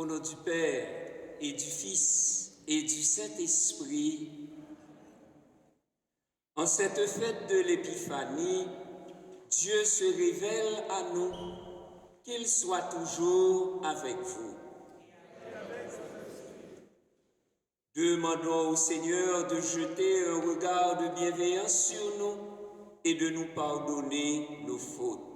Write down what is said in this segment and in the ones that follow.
Au nom du Père et du Fils et du Saint-Esprit, en cette fête de l'Épiphanie, Dieu se révèle à nous, qu'il soit toujours avec vous. Demandons au Seigneur de jeter un regard de bienveillance sur nous et de nous pardonner nos fautes.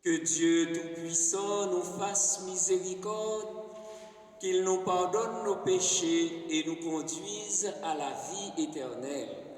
Que Dieu Tout-Puissant nous fasse miséricorde, qu'il nous pardonne nos péchés et nous conduise à la vie éternelle.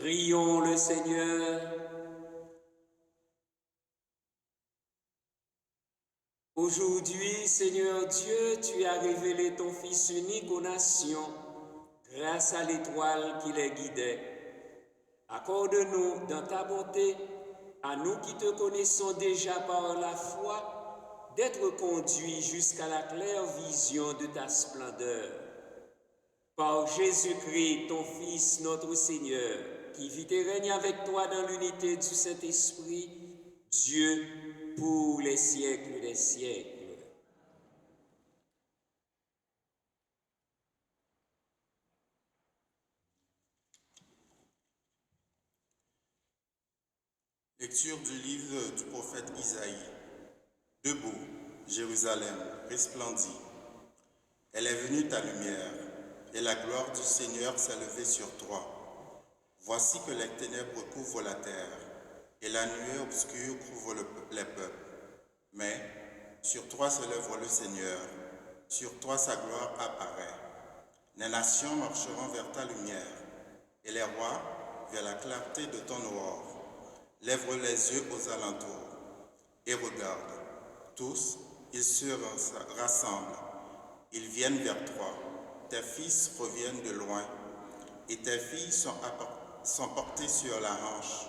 Prions le Seigneur. Aujourd'hui, Seigneur Dieu, tu as révélé ton Fils unique aux nations grâce à l'étoile qui les guidait. Accorde-nous dans ta bonté, à nous qui te connaissons déjà par la foi, d'être conduits jusqu'à la claire vision de ta splendeur. Par Jésus-Christ, ton Fils, notre Seigneur, qui vit et règne avec toi dans l'unité du Saint-Esprit, Dieu, pour les siècles des siècles. Lecture du livre du prophète Isaïe. Debout, Jérusalem, resplendit. Elle est venue ta lumière, et la gloire du Seigneur s'est levée sur toi. Voici que les ténèbres couvrent la terre, et la nuée obscure couvre les peuples. Mais sur toi se lève le Seigneur, sur toi sa gloire apparaît. Les nations marcheront vers ta lumière, et les rois vers la clarté de ton aurore. Lève les yeux aux alentours et regarde. Tous, ils se rassemblent. Ils viennent vers toi. Tes fils reviennent de loin et tes filles sont portées sur la hanche.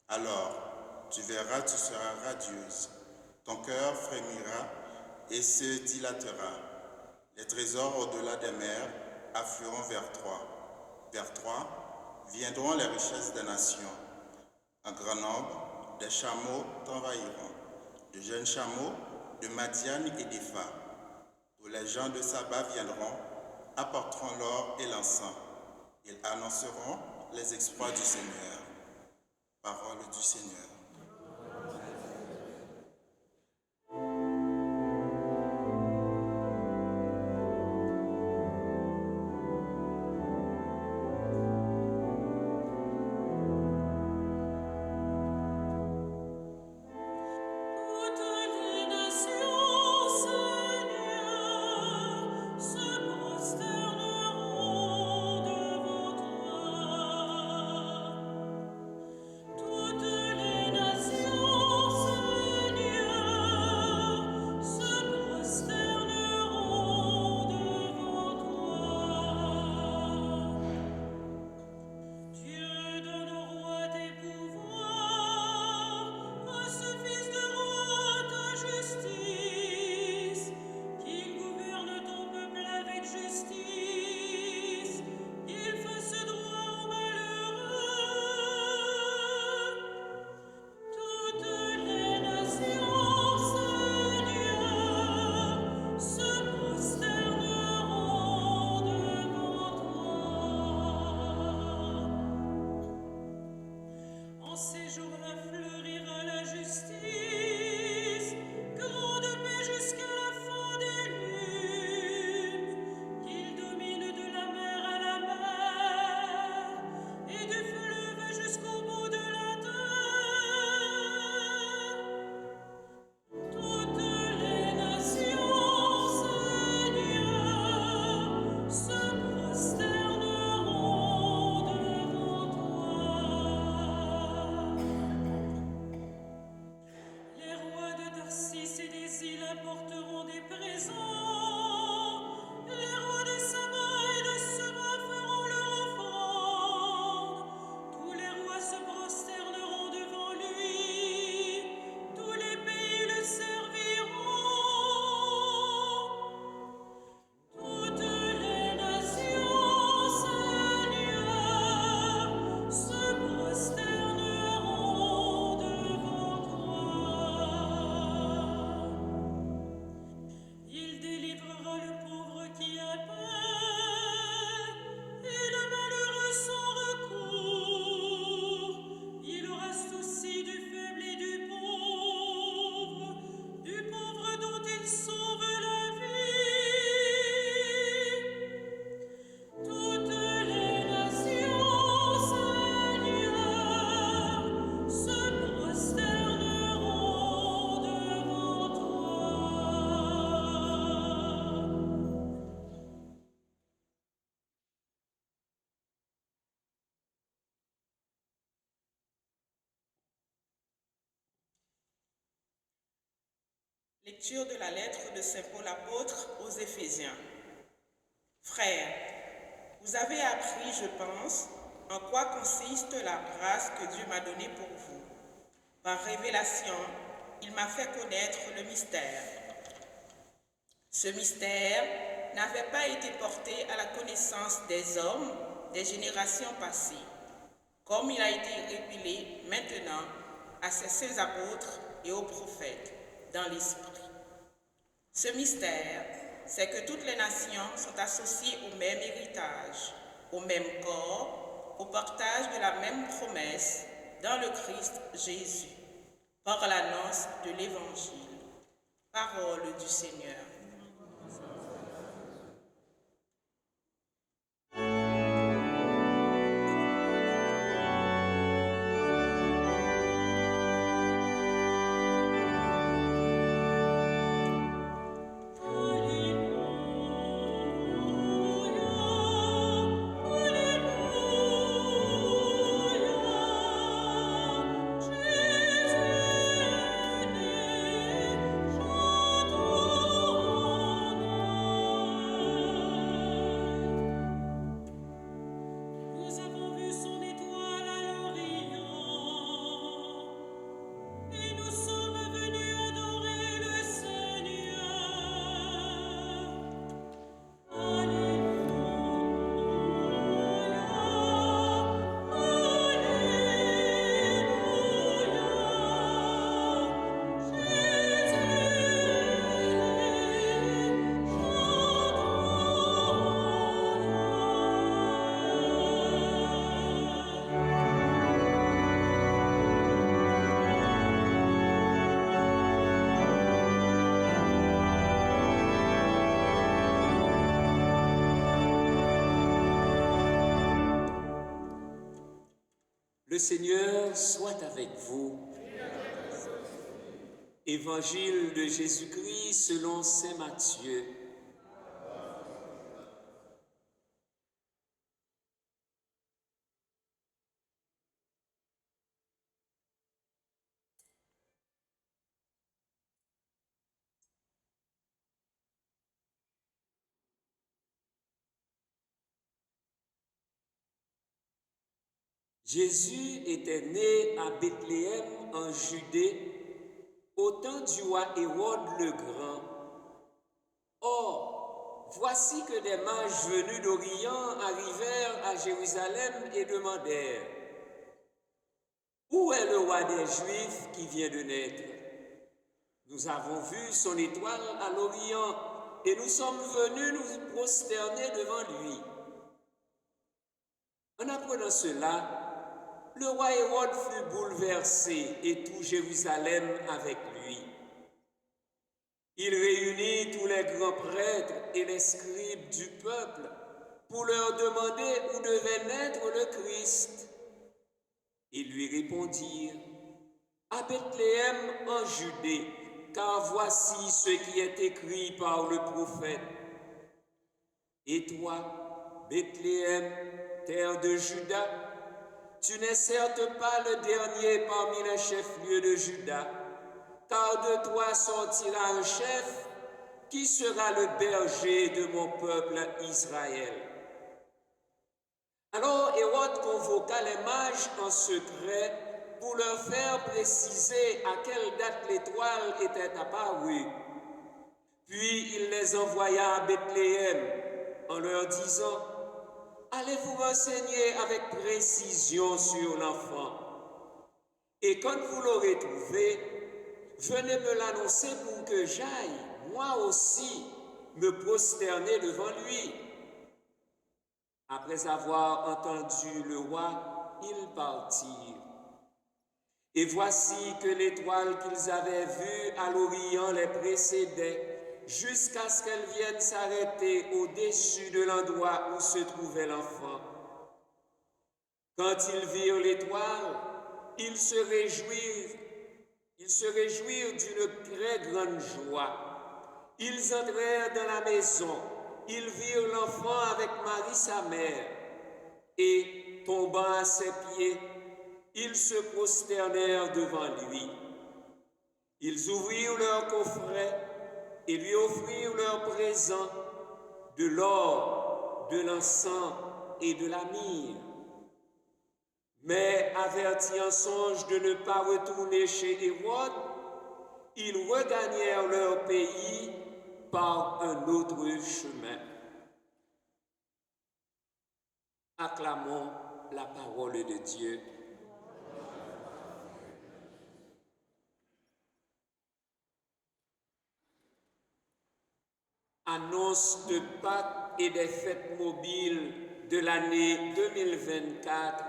Alors, tu verras, tu seras radieuse. Ton cœur frémira et se dilatera. Les trésors au-delà des mers afflueront vers toi. Vers toi viendront les richesses des nations. Un grand nombre des chameaux t'envahiront, de jeunes chameaux, de Madian et d'Epha. Tous les gens de Saba viendront, apporteront l'or et l'encens. Ils annonceront les exploits du Seigneur. Parole du Seigneur. Toutes les Lecture de la lettre de Saint Paul apôtre aux Éphésiens. Frères, vous avez appris, je pense, en quoi consiste la grâce que Dieu m'a donnée pour vous. Par révélation, il m'a fait connaître le mystère. Ce mystère n'avait pas été porté à la connaissance des hommes des générations passées, comme il a été révélé maintenant à ses saints apôtres et aux prophètes dans l'Esprit. Ce mystère, c'est que toutes les nations sont associées au même héritage, au même corps, au partage de la même promesse dans le Christ Jésus, par l'annonce de l'Évangile. Parole du Seigneur. Le Seigneur soit avec vous. Évangile de Jésus-Christ selon saint Matthieu. Jésus était né à Bethléem en Judée au temps du roi Hérode le Grand. Or, voici que des mages venus d'Orient arrivèrent à Jérusalem et demandèrent: Où est le roi des Juifs qui vient de naître? Nous avons vu son étoile à l'Orient et nous sommes venus nous prosterner devant lui. En apprenant cela, le roi Hérode fut bouleversé et tout Jérusalem avec lui. Il réunit tous les grands prêtres et les scribes du peuple pour leur demander où devait naître le Christ. Ils lui répondirent: à Bethléem en Judée, car voici ce qui est écrit par le prophète. Et toi, Bethléem, terre de Juda, tu n'es certes pas le dernier parmi les chefs-lieux de Juda, car de toi sortira un chef qui sera le berger de mon peuple Israël. Alors Hérode convoqua les mages en secret pour leur faire préciser à quelle date l'étoile était apparue. Puis il les envoya à Bethléem en leur disant: allez vous renseigner avec précision sur l'enfant. Et quand vous l'aurez trouvé, venez me l'annoncer pour que j'aille, moi aussi, me prosterner devant lui. Après avoir entendu le roi, ils partirent. Et voici que l'étoile qu'ils avaient vue à l'Orient les précédait, jusqu'à ce qu'elle vienne s'arrêter au-dessus de l'endroit où se trouvait l'enfant. Quand ils virent l'étoile, ils se réjouirent d'une très grande joie. Ils entrèrent dans la maison, ils virent l'enfant avec Marie sa mère, et, tombant à ses pieds, ils se prosternèrent devant lui. Ils ouvrirent leurs coffrets et lui offrirent leurs présents, de l'or, de l'encens et de la myrrhe. Mais avertis en songe de ne pas retourner chez Hérode, ils regagnèrent leur pays par un autre chemin. Acclamons la parole de Dieu. Annonce de Pâques et des fêtes mobiles de l'année 2024,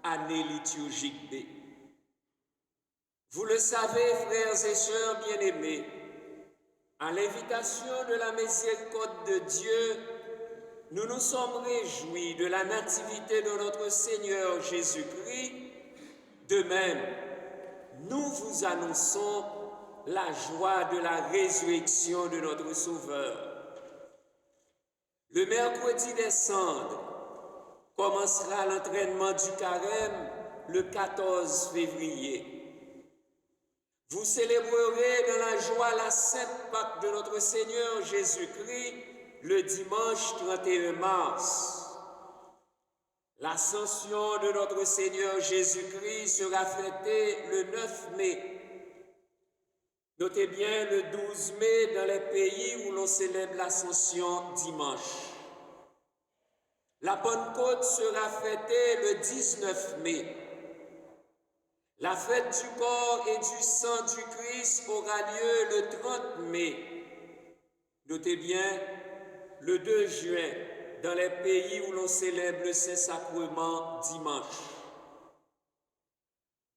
année liturgique B. Vous le savez, frères et sœurs bien-aimés, à l'invitation de la miséricorde de Dieu, nous nous sommes réjouis de la nativité de notre Seigneur Jésus-Christ. De même, nous vous annonçons la joie de la résurrection de notre Sauveur. Le mercredi des Cendres commencera l'entraînement du carême le 14 février. Vous célébrerez dans la joie la Sainte Pâque de notre Seigneur Jésus-Christ le dimanche 31 mars. L'ascension de notre Seigneur Jésus-Christ sera fêtée le 9 mai. Notez bien le 12 mai dans les pays où l'on célèbre l'Ascension dimanche. La Pentecôte sera fêtée le 19 mai. La fête du corps et du sang du Christ aura lieu le 30 mai. Notez bien le 2 juin dans les pays où l'on célèbre le Saint-Sacrement dimanche.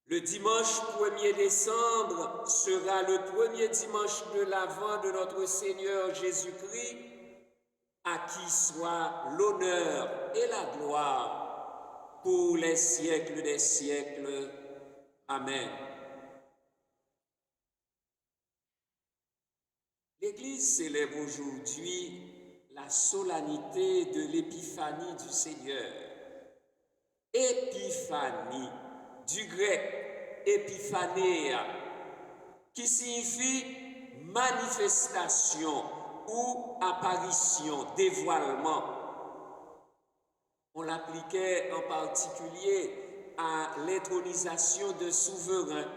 Le dimanche 1er décembre sera le premier dimanche de l'Avent de notre Seigneur Jésus-Christ, à qui soit l'honneur et la gloire pour les siècles des siècles. Amen. L'Église célèbre aujourd'hui la solennité de l'épiphanie du Seigneur. Épiphanie, du grec épiphanéa, qui signifie manifestation ou apparition, dévoilement. On l'appliquait en particulier à l'intronisation de souverains.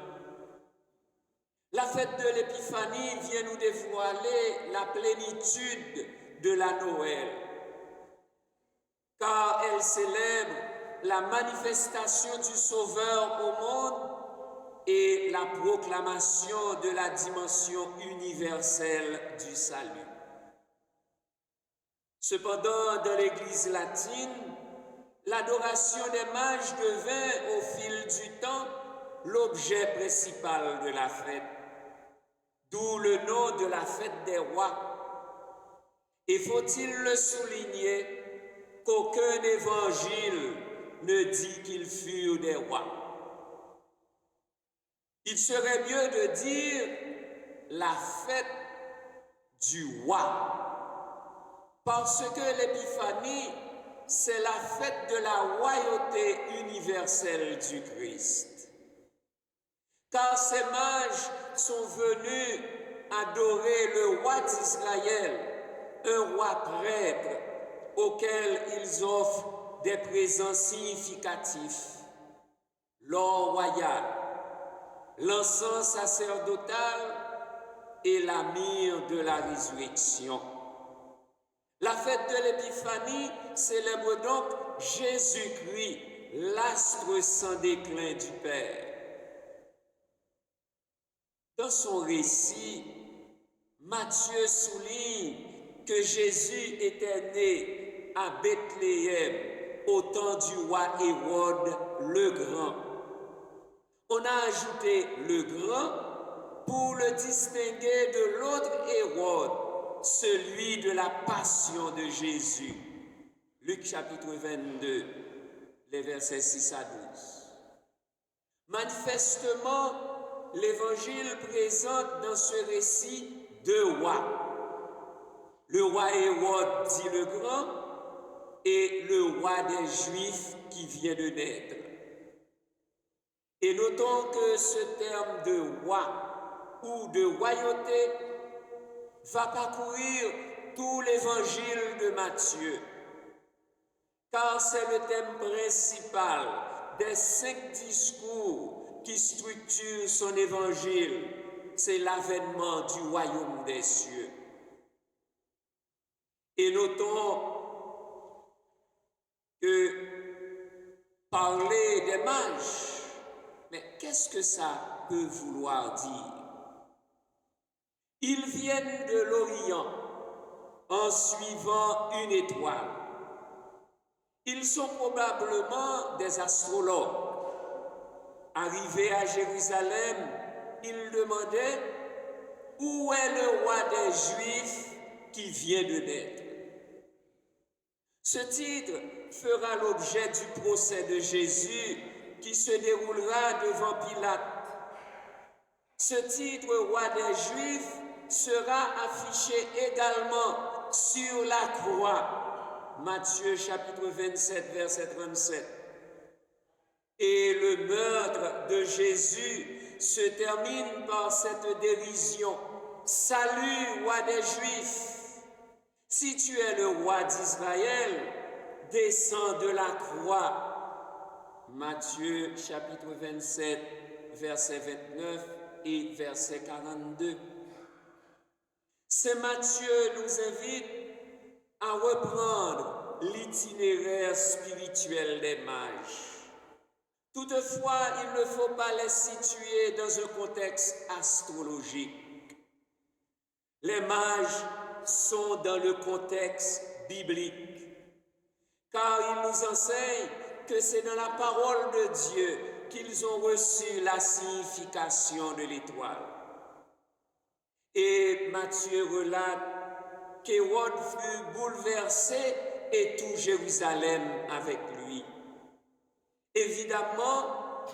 La fête de l'Épiphanie vient nous dévoiler la plénitude de la Noël, car elle célèbre la manifestation du Sauveur au monde et la proclamation de la dimension universelle du salut. Cependant, dans l'Église latine, l'adoration des mages devint au fil du temps l'objet principal de la fête, d'où le nom de la fête des rois. Et faut-il le souligner qu'aucun évangile ne dit qu'ils furent des rois. Il serait mieux de dire la fête du roi, parce que l'Épiphanie, c'est la fête de la royauté universelle du Christ. Car ces mages sont venus adorer le roi d'Israël, un roi prêtre auquel ils offrent des présents significatifs: l'or royal, l'encens sacerdotal et la myrrhe de la résurrection. La fête de l'Épiphanie célèbre donc Jésus-Christ, l'astre sans déclin du Père. Dans son récit, Matthieu souligne que Jésus était né à Bethléem au temps du roi Hérode le Grand. On a ajouté le Grand pour le distinguer de l'autre Hérode, celui de la passion de Jésus. Luc chapitre 22, les versets 6 à 12. Manifestement, l'Évangile présente dans ce récit deux rois. Le roi Hérode dit le Grand et le roi des Juifs qui vient de naître. Et notons que ce terme de roi ou de royauté va parcourir tout l'évangile de Matthieu, car c'est le thème principal des 5 discours qui structurent son évangile, c'est l'avènement du royaume des cieux. Et notons que parler des mages, mais qu'est-ce que ça peut vouloir dire? Ils viennent de l'Orient en suivant une étoile. Ils sont probablement des astrologues. Arrivés à Jérusalem, ils demandaient où est le roi des Juifs qui vient de naître. Ce titre fera l'objet du procès de Jésus qui se déroulera devant Pilate. Ce titre roi des Juifs sera affiché également sur la croix. Matthieu chapitre 27, verset 37. Et le meurtre de Jésus se termine par cette dérision. Salut, roi des Juifs! Si tu es le roi d'Israël, descends de la croix. Matthieu chapitre 27, verset 29 et verset 42. Saint Matthieu nous invite à reprendre l'itinéraire spirituel des mages. Toutefois, il ne faut pas les situer dans un contexte astrologique. Les mages sont dans le contexte biblique, car ils nous enseignent que c'est dans la parole de Dieu qu'ils ont reçu la signification de l'étoile. Et Matthieu relate qu'Hérode fut bouleversé et tout Jérusalem avec lui. Évidemment,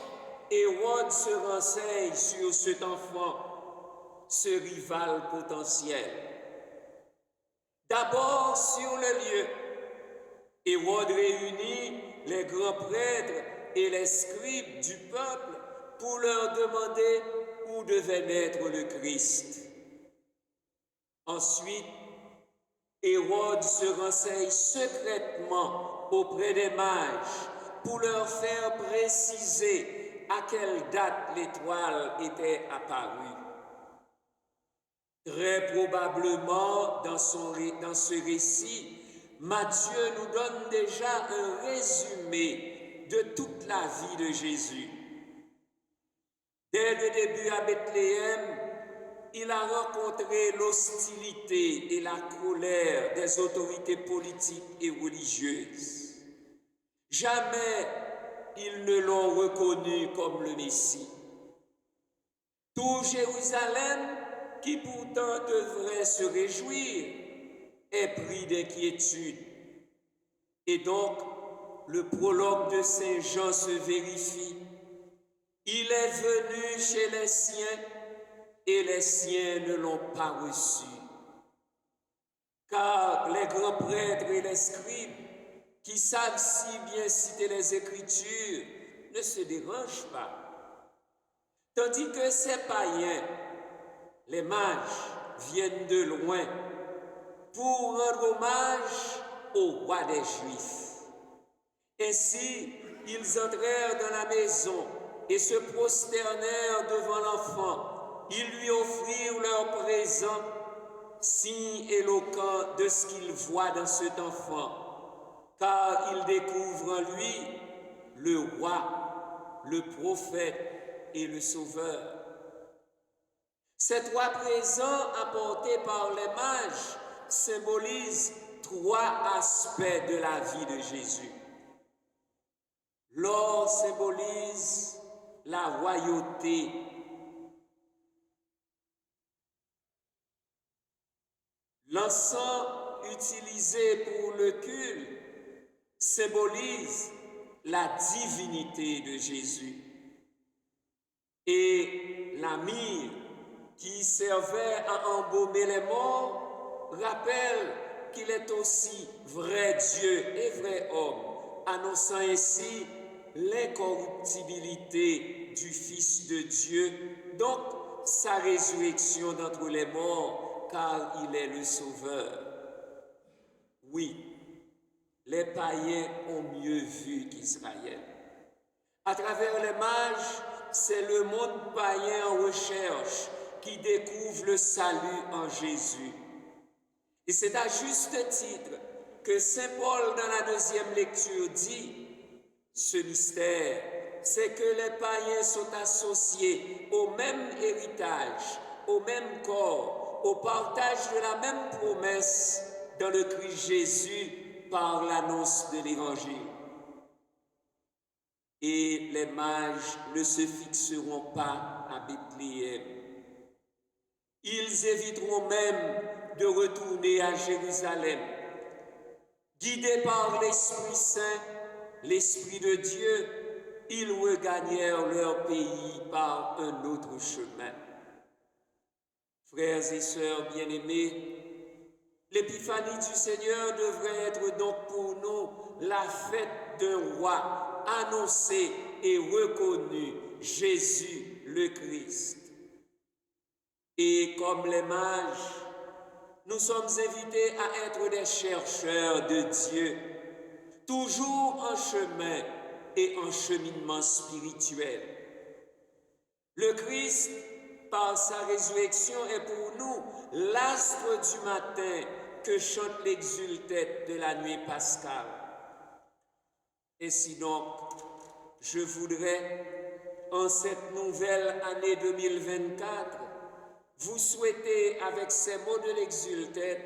Hérode se renseigne sur cet enfant, ce rival potentiel. D'abord sur le lieu, Hérode réunit les grands prêtres et les scribes du peuple pour leur demander où devait naître le Christ. Ensuite, Hérode se renseigne secrètement auprès des mages pour leur faire préciser à quelle date l'étoile était apparue. Très probablement, dans ce récit, Matthieu nous donne déjà un résumé de toute la vie de Jésus. Dès le début à Bethléem, il a rencontré l'hostilité et la colère des autorités politiques et religieuses. Jamais ils ne l'ont reconnu comme le Messie. Tout Jérusalem, qui pourtant devrait se réjouir, est pris d'inquiétude. Et donc, le prologue de Saint Jean se vérifie. Il est venu chez les siens et les siens ne l'ont pas reçu. Car les grands prêtres et les scribes, qui savent si bien citer les Écritures, ne se dérangent pas. Tandis que ces païens, les mages, viennent de loin pour rendre hommage au roi des Juifs. Ainsi, ils entrèrent dans la maison et se prosternèrent devant l'enfant. Ils lui offrirent leur présent, signe éloquent de ce qu'ils voient dans cet enfant, car ils découvrent en lui le roi, le prophète et le sauveur. Ces 3 présents apportés par les mages symbolisent 3 aspects de la vie de Jésus. L'or symbolise la royauté. L'encens utilisé pour le culte symbolise la divinité de Jésus. Et la myrrhe qui servait à embaumer les morts rappelle qu'il est aussi vrai Dieu et vrai homme, annonçant ainsi l'incorruptibilité du Fils de Dieu. Donc, sa résurrection d'entre les morts, car il est le Sauveur. Oui, les païens ont mieux vu qu'Israël. À travers les mages, c'est le monde païen en recherche qui découvre le salut en Jésus. Et c'est à juste titre que Saint Paul, dans la deuxième lecture, dit « Ce mystère, c'est que les païens sont associés au même héritage, au même corps, au partage de la même promesse dans le Christ Jésus par l'annonce de l'Évangile. Et les mages ne se fixeront pas à Bethléem. Ils éviteront même de retourner à Jérusalem. Guidés par l'Esprit Saint, l'Esprit de Dieu, ils regagnèrent leur pays par un autre chemin. Frères et sœurs bien-aimés, l'épiphanie du Seigneur devrait être donc pour nous la fête d'un roi annoncé et reconnu, Jésus le Christ. Et comme les mages, nous sommes invités à être des chercheurs de Dieu, toujours en chemin et en cheminement spirituel. Le Christ, par sa résurrection, est pour nous l'astre du matin que chante l'exultète de la nuit pascale. Ainsi donc, je voudrais, en cette nouvelle année 2024, vous souhaiter avec ces mots de l'exultète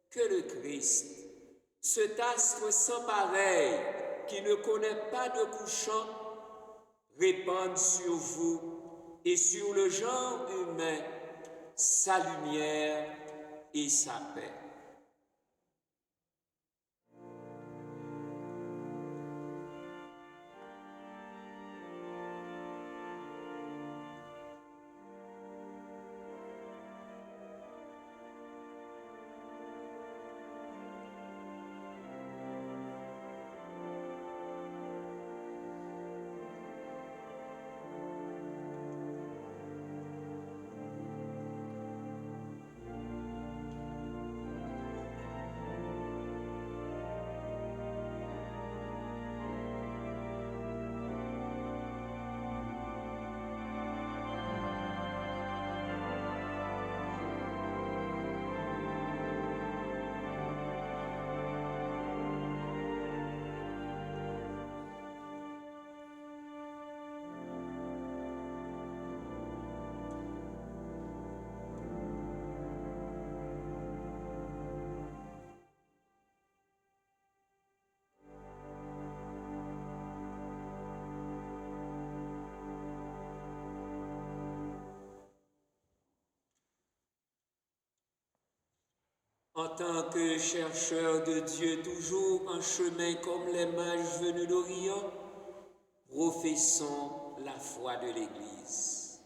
que le Christ, cet astre sans pareil qui ne connaît pas de couchant, répande sur vous et sur le genre humain sa lumière et sa paix. En tant que chercheur de Dieu, toujours en chemin comme les mages venus d'Orient, professons la foi de l'Église.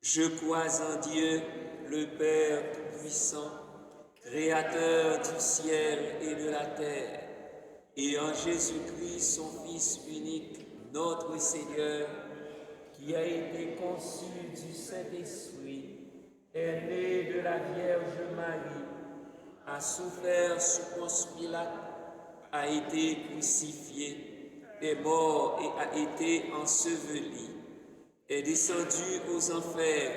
Je crois en Dieu, le Père Tout-Puissant, Créateur du ciel et de la terre, et en Jésus-Christ, son Fils unique, notre Seigneur, qui a été conçu du Saint-Esprit, est né de la Vierge Marie, a souffert sous Ponce Pilate, a été crucifié, est mort et a été enseveli, est descendu aux enfers,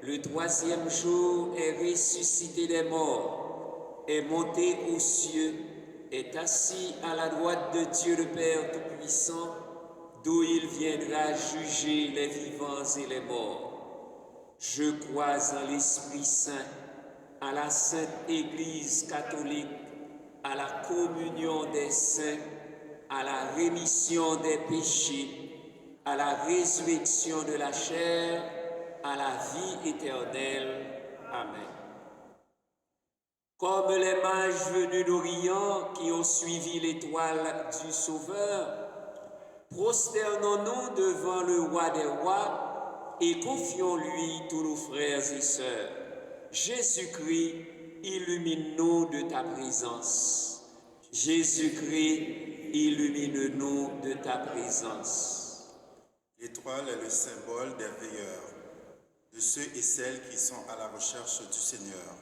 le troisième jour est ressuscité des morts, est monté aux cieux, est assis à la droite de Dieu le Père Tout-Puissant, d'où il viendra juger les vivants et les morts. Je crois en l'Esprit Saint, à la Sainte Église catholique, à la communion des saints, à la rémission des péchés, à la résurrection de la chair, à la vie éternelle. Amen. Comme les mages venus d'Orient qui ont suivi l'étoile du Sauveur, prosternons-nous devant le roi des rois et confions-lui tous nos frères et sœurs. Jésus-Christ, illumine-nous de ta présence. Jésus-Christ, illumine-nous de ta présence. L'étoile est le symbole des veilleurs. de ceux et celles qui sont à la recherche du Seigneur,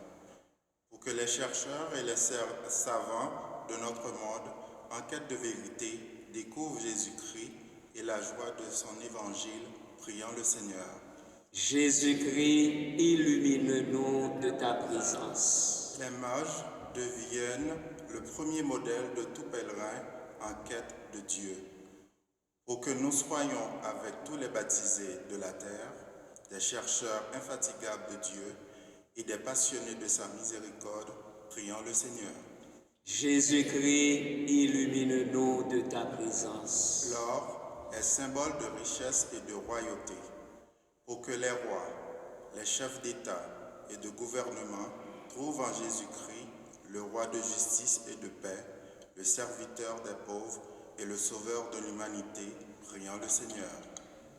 pour que les chercheurs et les savants de notre monde, en quête de vérité, découvrent Jésus-Christ et la joie de son évangile, priant le Seigneur. Jésus-Christ, illumine-nous de ta présence. Les mages deviennent le premier modèle de tout pèlerin en quête de Dieu, pour que nous soyons, avec tous les baptisés de la terre, des chercheurs infatigables de Dieu et des passionnés de sa miséricorde, priant le Seigneur. Jésus-Christ, illumine-nous de ta présence. L'or est symbole de richesse et de royauté, pour que les rois, les chefs d'État et de gouvernement trouvent en Jésus-Christ le roi de justice et de paix, le serviteur des pauvres et le sauveur de l'humanité, priant le Seigneur.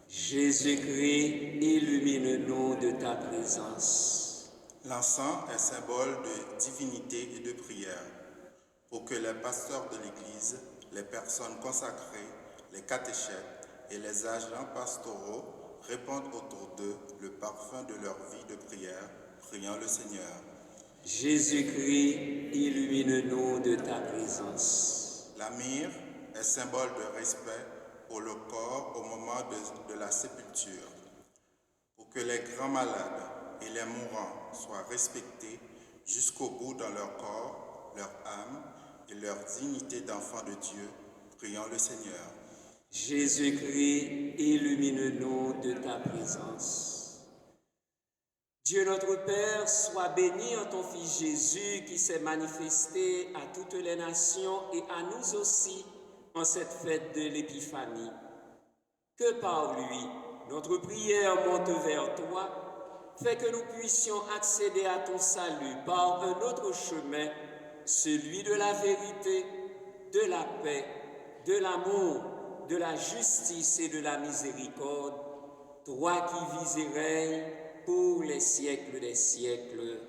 Jésus-Christ, illumine-nous de ta présence. L'encens est symbole de divinité et de prière, pour que les pasteurs de l'Église, les personnes consacrées, les catéchètes et les agents pastoraux répandent autour d'eux le parfum de leur vie de prière, priant le Seigneur. Jésus-Christ, illumine-nous de ta présence. La myrrhe est symbole de respect pour le corps au moment de la sépulture, pour que les grands malades et les mourants soient respectés jusqu'au bout dans leur corps, leur âme et leur dignité d'enfants de Dieu, priant le Seigneur. Jésus-Christ, illumine-nous de ta présence. Dieu notre Père, sois béni en ton Fils Jésus qui s'est manifesté à toutes les nations et à nous aussi en cette fête de l'Épiphanie. Que par lui, notre prière monte vers toi, fait que nous puissions accéder à ton salut par un autre chemin, celui de la vérité, de la paix, de l'amour, de la justice et de la miséricorde, toi qui vis et règnes pour les siècles des siècles.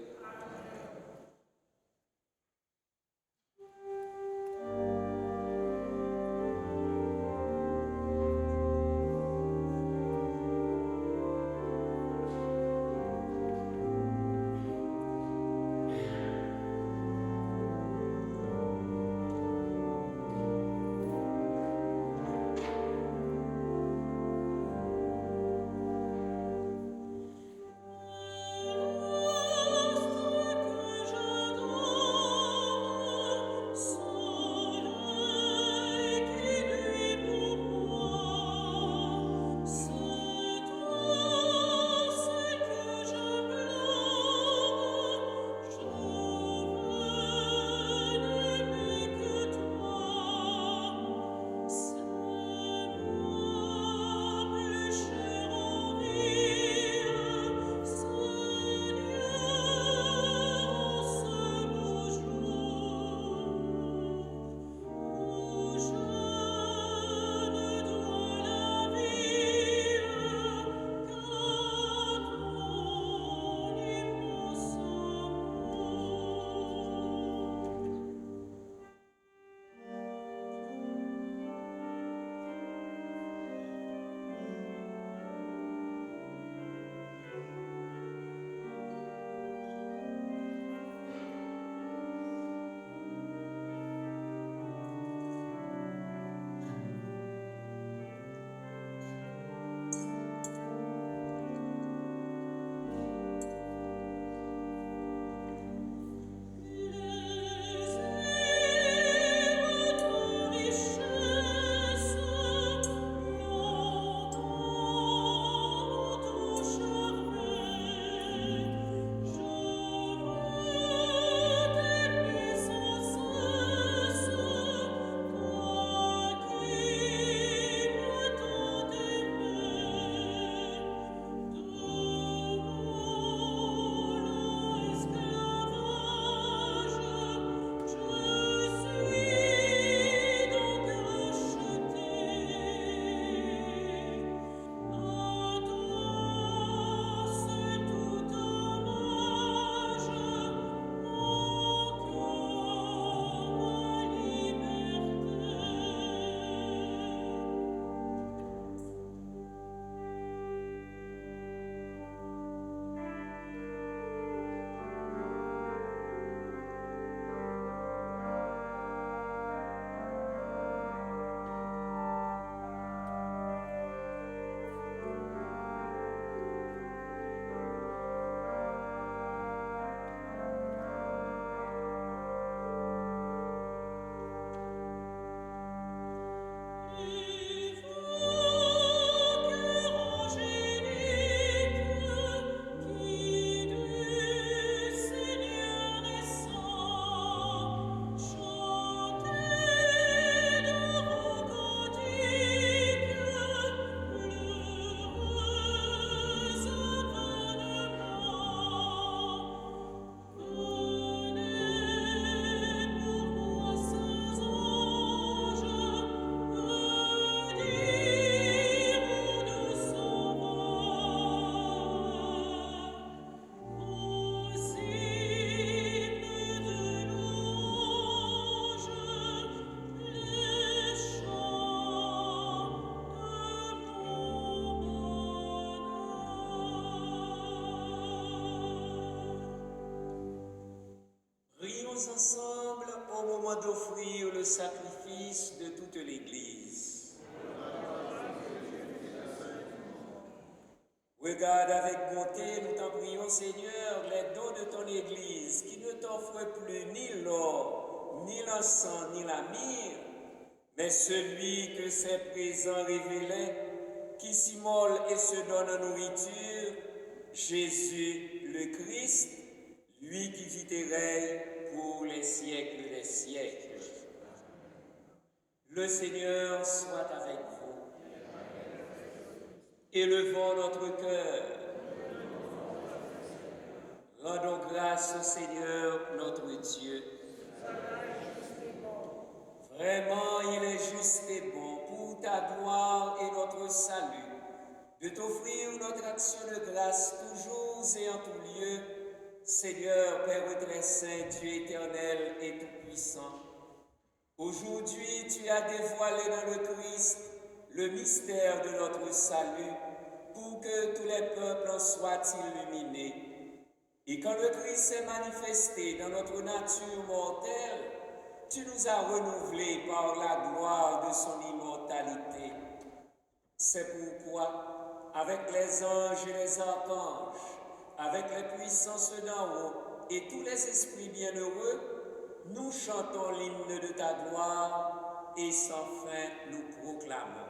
moment d'offrir le sacrifice de toute l'Église. Regarde avec bonté, nous t'en prions, Seigneur, les dons de ton Église, qui ne t'offrent plus ni l'or, ni l'encens, ni la myrrhe, mais celui que ses présents révélaient, qui s'immole et se donne en nourriture, Jésus le Christ, lui qui vit et règne pour les siècles des siècles. Le Seigneur soit avec vous. Élevons notre cœur. Rendons grâce au Seigneur notre Dieu. Vraiment, il est juste et bon pour ta gloire et notre salut de t'offrir notre action de grâce toujours et en tout lieu, Seigneur, Père très saint, Dieu éternel et tout-puissant. Aujourd'hui, tu as dévoilé dans le Christ le mystère de notre salut pour que tous les peuples en soient illuminés. Et quand le Christ s'est manifesté dans notre nature mortelle, tu nous as renouvelés par la gloire de son immortalité. C'est pourquoi, avec les anges et les archanges, avec les puissances d'en haut et tous les esprits bienheureux, nous chantons l'hymne de ta gloire et sans fin nous proclamons.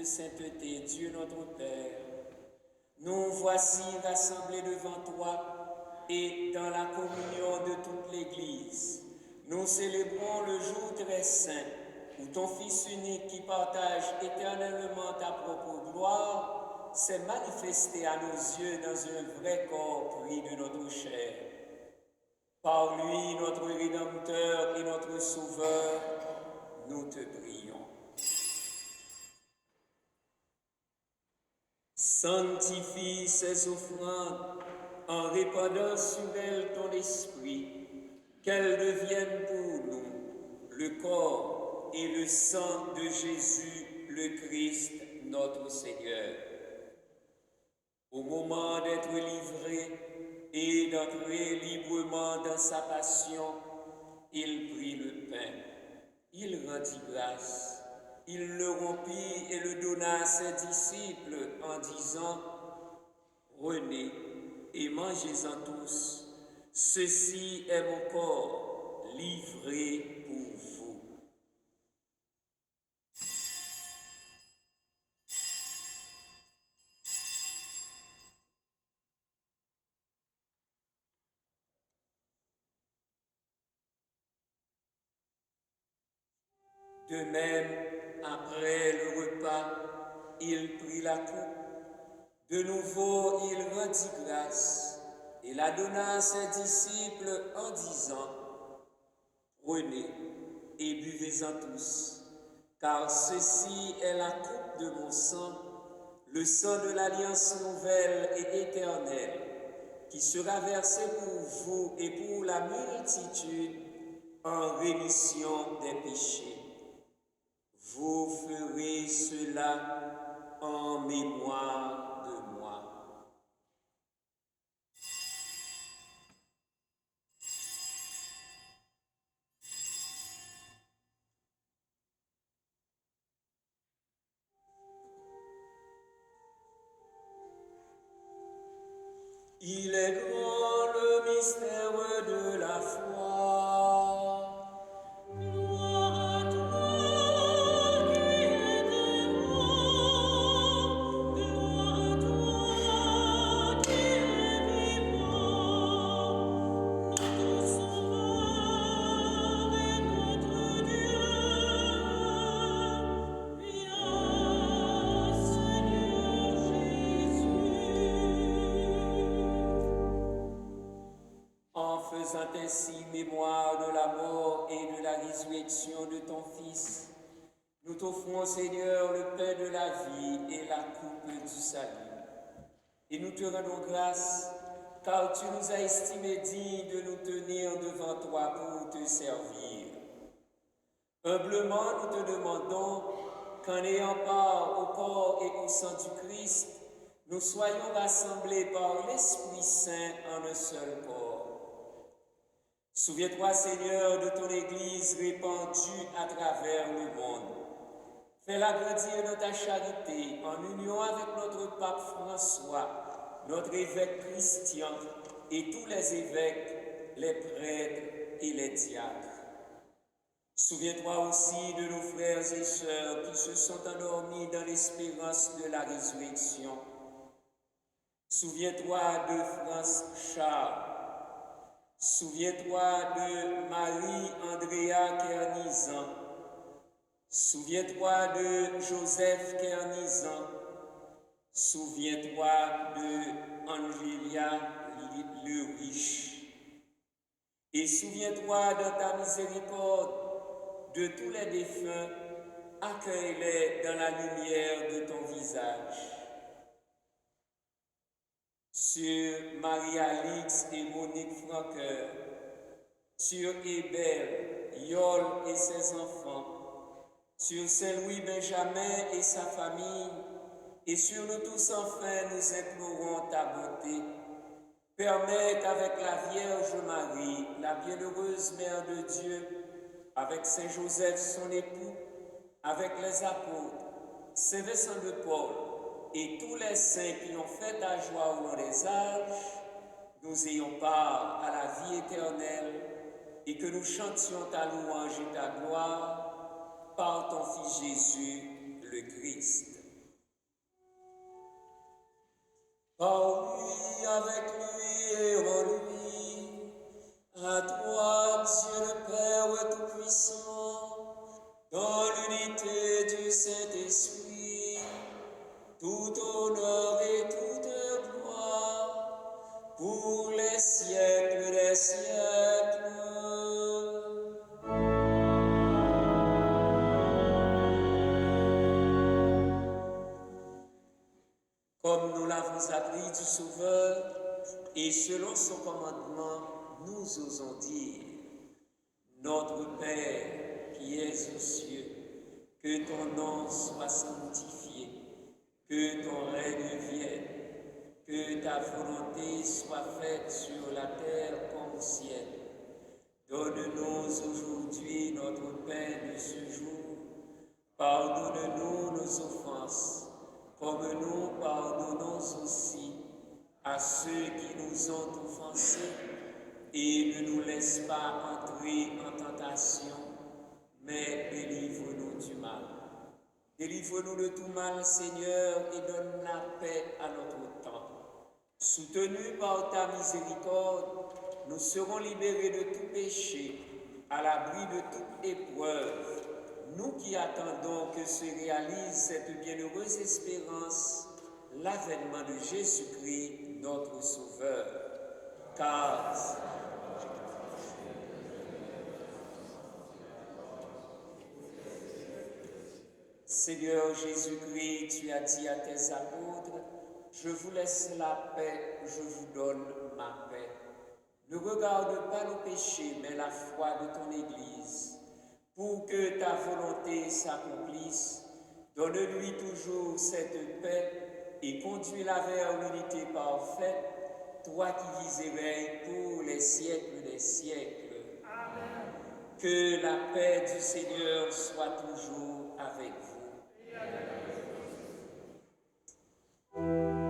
Sainteté, Dieu notre Père, nous voici rassemblés devant toi et dans la communion de toute l'Église. Nous célébrons le jour très saint où ton Fils unique qui partage éternellement ta propre gloire s'est manifesté à nos yeux dans un vrai corps pris de notre chair. Par lui, notre Rédempteur et notre Sauveur, nous te prions. Sanctifie ces offrandes en répandant sur elles ton esprit, qu'elles deviennent pour nous le corps et le sang de Jésus le Christ, notre Seigneur. Au moment d'être livré et d'entrer librement dans sa passion, il prit le pain, il rendit grâce. Il le rompit et le donna à ses disciples en disant « Prenez et mangez-en tous, ceci est mon corps livré pour vous. » De même, après le repas, il prit la coupe. De nouveau, il rendit grâce et la donna à ses disciples en disant « Prenez et buvez-en tous, car ceci est la coupe de mon sang, le sang de l'alliance nouvelle et éternelle, qui sera versé pour vous et pour la multitude en rémission des péchés. Vous ferez cela en mémoire de moi. » Il est grand le mystère de la foi. faisant ainsi mémoire de la mort et de la résurrection de ton Fils, nous t'offrons, Seigneur, le pain de la vie et la coupe du salut. Et nous te rendons grâce, car tu nous as estimés dignes de nous tenir devant toi pour te servir. Humblement, nous te demandons qu'en ayant part au corps et au sang du Christ, nous soyons rassemblés par l'Esprit Saint en un seul corps. Souviens-toi, Seigneur, de ton Église répandue à travers le monde. Fais-la grandir dans ta charité, en union avec notre pape François, notre évêque Christian et tous les évêques, les prêtres et les diacres. Souviens-toi aussi de nos frères et sœurs qui se sont endormis dans l'espérance de la résurrection. Souviens-toi de France Charles. Souviens-toi de Marie-Andrea Kernizan. Souviens-toi de Joseph Kernizan. Souviens-toi de Angélia Le Riche. Et souviens-toi de ta miséricorde de tous les défunts, accueille-les dans la lumière de ton visage. Sur Marie-Alix et Monique Franqueur, sur Hébert, Yol et ses enfants, sur Saint-Louis Benjamin et sa famille, et sur nous tous enfin nous implorons ta bonté. Permets qu'avec la Vierge Marie, la bienheureuse Mère de Dieu, avec Saint Joseph son époux, avec les apôtres, Saint Vincent de Paul et tous les saints qui ont fait ta joie au long des âges, nous ayons part à la vie éternelle et que nous chantions ta louange et ta gloire par ton Fils Jésus, le Christ. Par lui, avec lui et en lui, à toi, Dieu le Père Tout-Puissant, dans l'unité du Saint-Esprit, tout honneur et toute gloire, pour les siècles des siècles. Comme nous l'avons appris du Sauveur, et selon son commandement, nous osons dire: Notre Père qui es aux cieux, que ton nom soit sanctifié, que ton règne vienne, que ta volonté soit faite sur la terre comme au ciel. Donne-nous aujourd'hui notre pain de ce jour. Pardonne-nous nos offenses, comme nous pardonnons aussi à ceux qui nous ont offensés, et ne nous laisse pas entrer en tentation, mais délivre-nous du mal. Délivre-nous de tout mal, Seigneur, et donne la paix à notre temps. Soutenus par ta miséricorde, nous serons libérés de tout péché, à l'abri de toute épreuve, nous qui attendons que se réalise cette bienheureuse espérance, l'avènement de Jésus-Christ, notre Sauveur. Car Seigneur Jésus-Christ, tu as dit à tes apôtres: je vous laisse la paix, je vous donne ma paix. Ne regarde pas nos péchés, mais la foi de ton Église. Pour que ta volonté s'accomplisse, donne-lui toujours cette paix et conduis-la vers l'unité parfaite, toi qui vis et règnes pour les siècles des siècles. Amen. Que la paix du Seigneur soit toujours avec vous. Amen. Amen.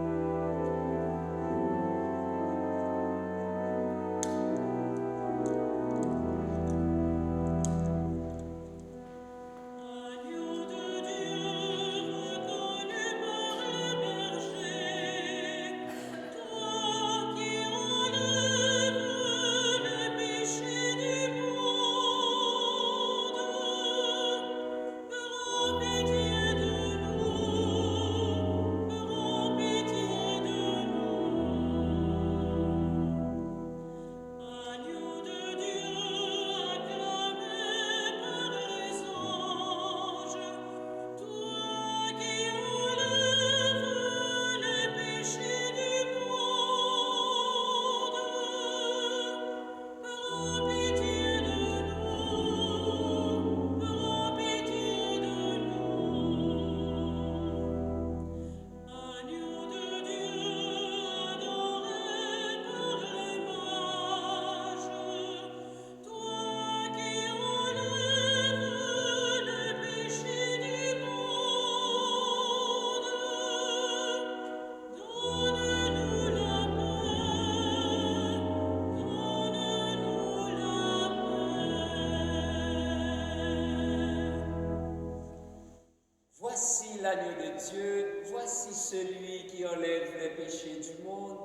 l'agneau de Dieu, voici celui qui enlève les péchés du monde.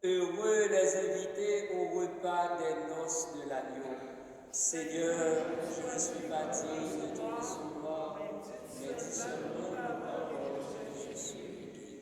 Heureux les invités au repas des noces de l'agneau. Seigneur, je ne suis pas digne de te recevoir, mais dis seulement une parole et je suis guéri.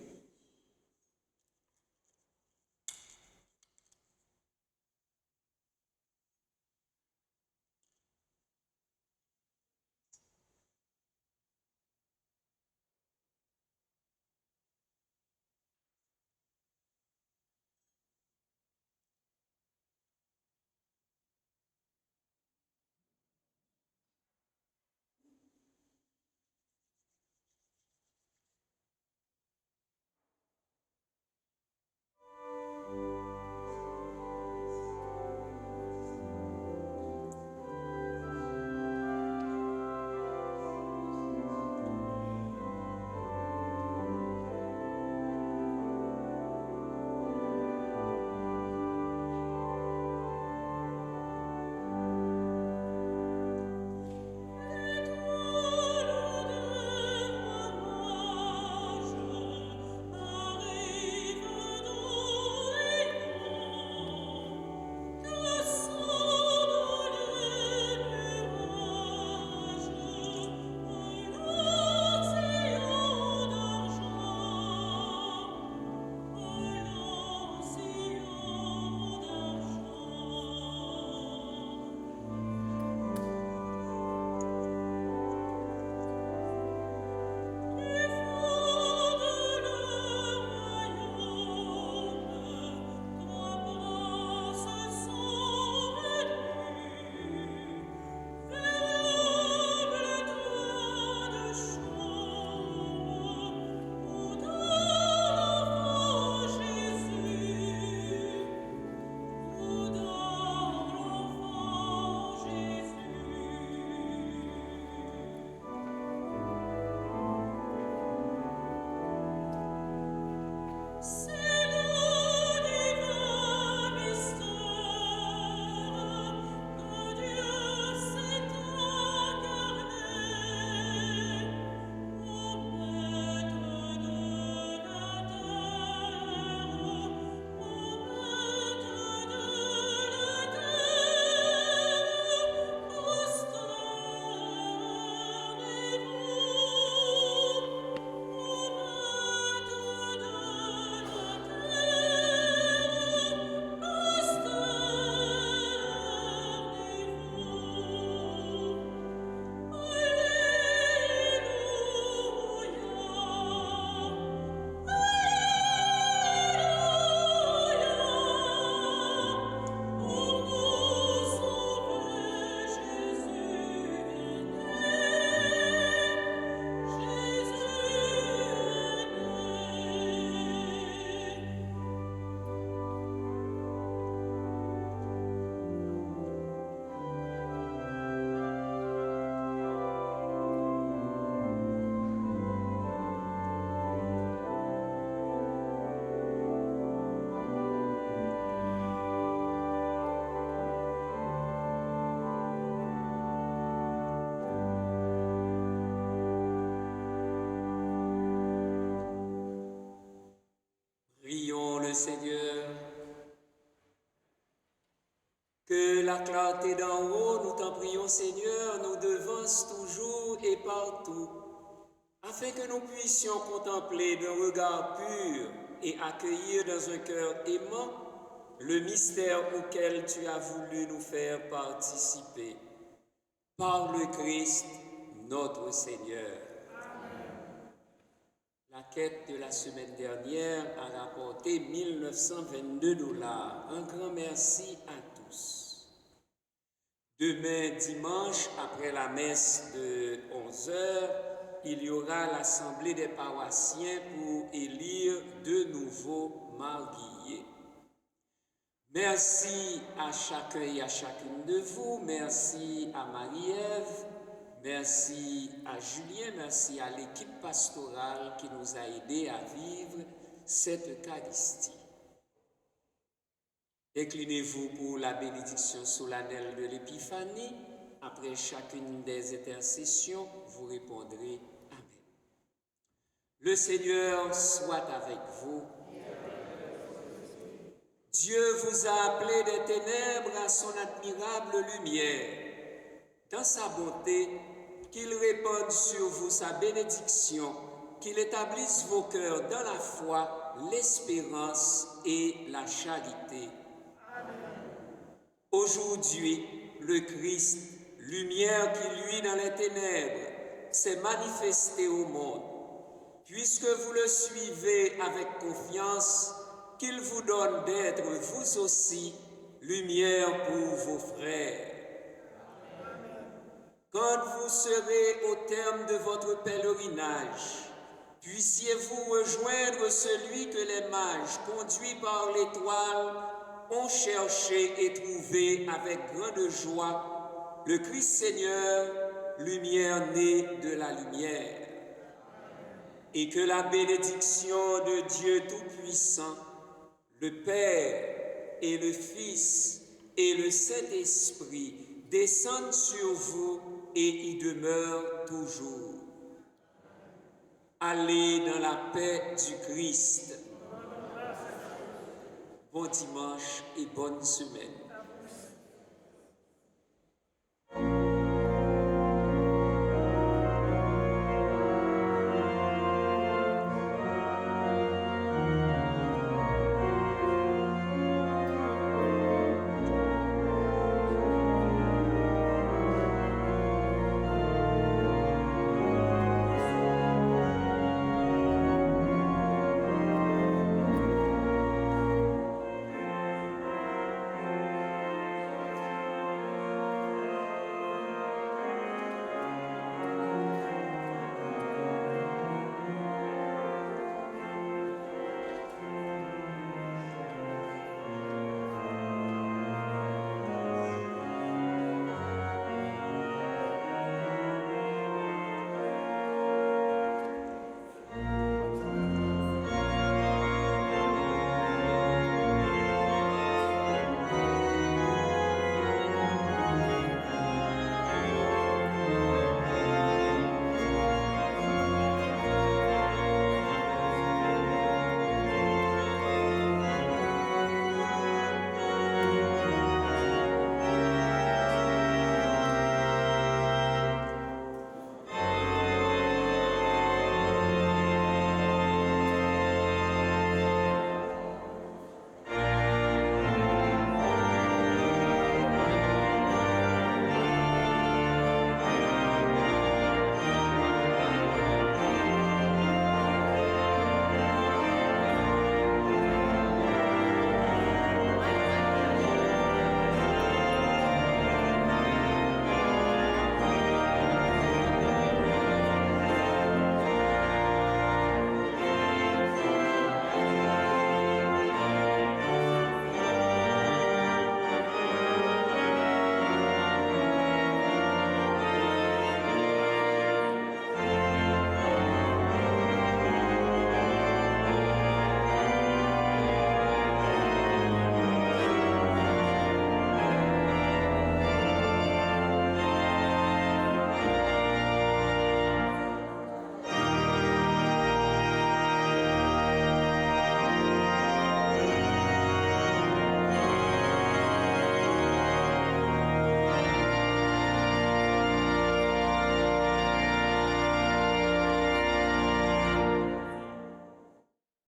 Prions le Seigneur. Que la clarté d'en haut, nous t'en prions Seigneur, nous devance toujours et partout, afin que nous puissions contempler d'un regard pur et accueillir dans un cœur aimant le mystère auquel tu as voulu nous faire participer. Par le Christ, notre Seigneur. La quête de la semaine dernière a rapporté 1922 $. Un grand merci à tous. Demain, dimanche, après la messe de 11h, il y aura l'assemblée des paroissiens pour élire 2 nouveaux marguilliers. Merci à chacun et à chacune de vous. Merci à Marie-Ève. Merci à Julien, merci à l'équipe pastorale qui nous a aidés à vivre cette Eucharistie. Inclinez-vous pour la bénédiction solennelle de l'Épiphanie. Après chacune des intercessions, vous répondrez Amen. Le Seigneur soit avec vous. Dieu vous a appelé des ténèbres à son admirable lumière. Dans sa bonté, qu'il répande sur vous sa bénédiction, qu'il établisse vos cœurs dans la foi, l'espérance et la charité. Aujourd'hui, le Christ, lumière qui luit dans les ténèbres, s'est manifesté au monde. Puisque vous le suivez avec confiance, qu'il vous donne d'être vous aussi lumière pour vos frères. Quand vous serez au terme de votre pèlerinage, puissiez-vous rejoindre celui que les mages, conduits par l'étoile, ont cherché et trouvé avec grande joie, le Christ Seigneur, lumière née de la lumière. Et que la bénédiction de Dieu Tout-Puissant, le Père et le Fils et le Saint-Esprit descendent sur vous et y demeurent toujours. Allez dans la paix du Christ. Bon dimanche et bonne semaine.